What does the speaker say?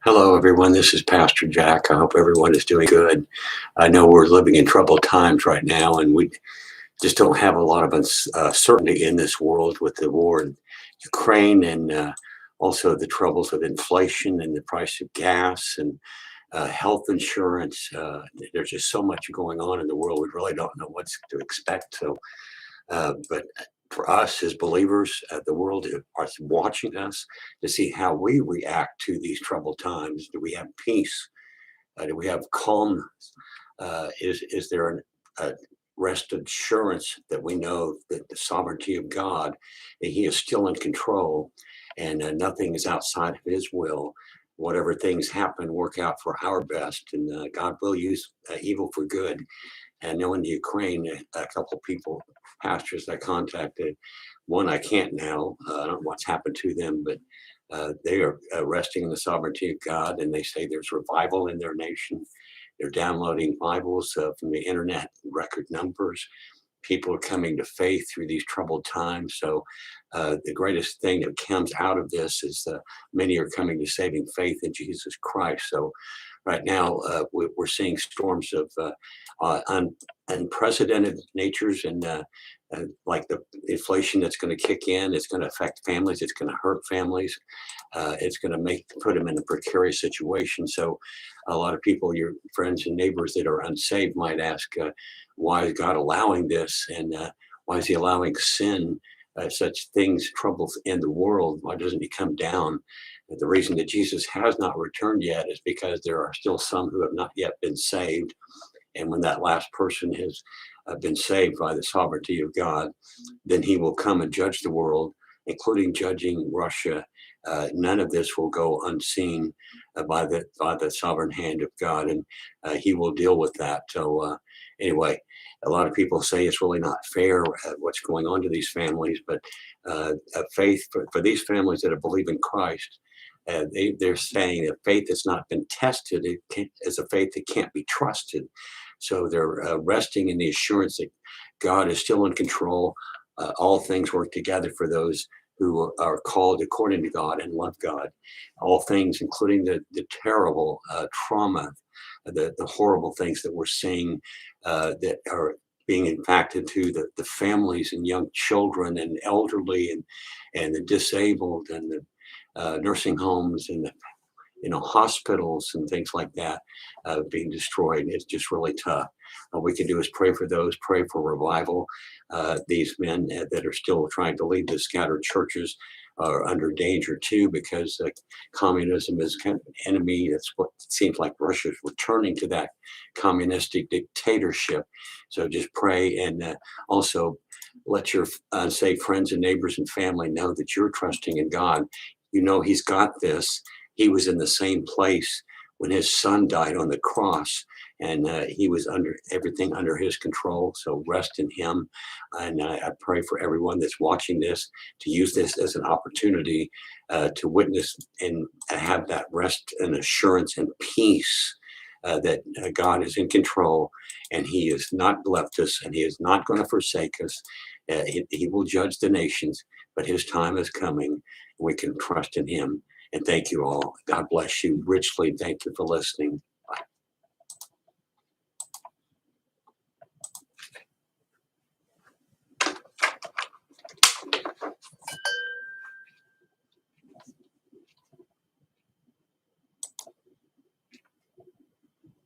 Hello, everyone. This is Pastor Jack. I hope everyone is doing good. I know we're living in troubled times right now, and we just don't have a lot of uncertainty in this world with the war in Ukraine and also the troubles of inflation and the price of gas and health insurance. There's just so much going on in the world. We really don't know what to expect. But for us as believers, the world is watching us to see how we react to these troubled times. Do we have peace? Do we have calm? Is there a rest assurance that we know that the sovereignty of God, that He is still in control, and nothing is outside of His will? Whatever things happen, work out for our best, and God will use evil for good. And knowing the Ukraine, a couple of people, pastors I contacted, one I can't now, I don't know what's happened to them, but they are resting in the sovereignty of God, and they say there's revival in their nation. They're downloading Bibles from the internet, record numbers. People are coming to faith through these troubled times. So the greatest thing that comes out of this is many are coming to saving faith in Jesus Christ. So right now we're seeing storms of unprecedented natures and like the inflation that's going to kick in. It's going to affect families. It's going to hurt families. It's going to put them in a precarious situation. So a lot of people, your friends and neighbors that are unsaved, might ask, why is God allowing this? And why is He allowing sin, such things, troubles in the world? Why doesn't He come down? And the reason that Jesus has not returned yet is because there are still some who have not yet been saved. And when that last person has been saved by the sovereignty of God, then He will come and judge the world, including judging Russia. None of this will go unseen by the sovereign hand of God, and He will deal with that. So anyway, a lot of people say it's really not fair what's going on to these families, but faith for these families that believe in Christ. They're saying that faith that's not been tested is a faith that can't be trusted. So they're resting in the assurance that God is still in control. All things work together for those who are called according to God and love God. All things, including the terrible trauma, the horrible things that we're seeing that are being impacted to the families and young children and elderly and the disabled and the nursing homes and the hospitals and things like that being destroyed. It's just really tough. All we can do is pray for those, pray for revival. These men that are still trying to lead the scattered churches are under danger too, because communism is kind of an enemy. That's what it seems like Russia's returning to, that communistic dictatorship. So just pray, and also let your unsaved friends and neighbors and family know that you're trusting in God. You know He's got this. He was in the same place when His Son died on the cross, and He was everything under His control. So rest in Him. And I pray for everyone that's watching this to use this as an opportunity to witness and have that rest and assurance and peace that God is in control, and He has not left us, and He is not going to forsake us. He will judge the nations, but His time is coming. We can trust in Him. And thank you all. God bless you richly. Thank you for listening.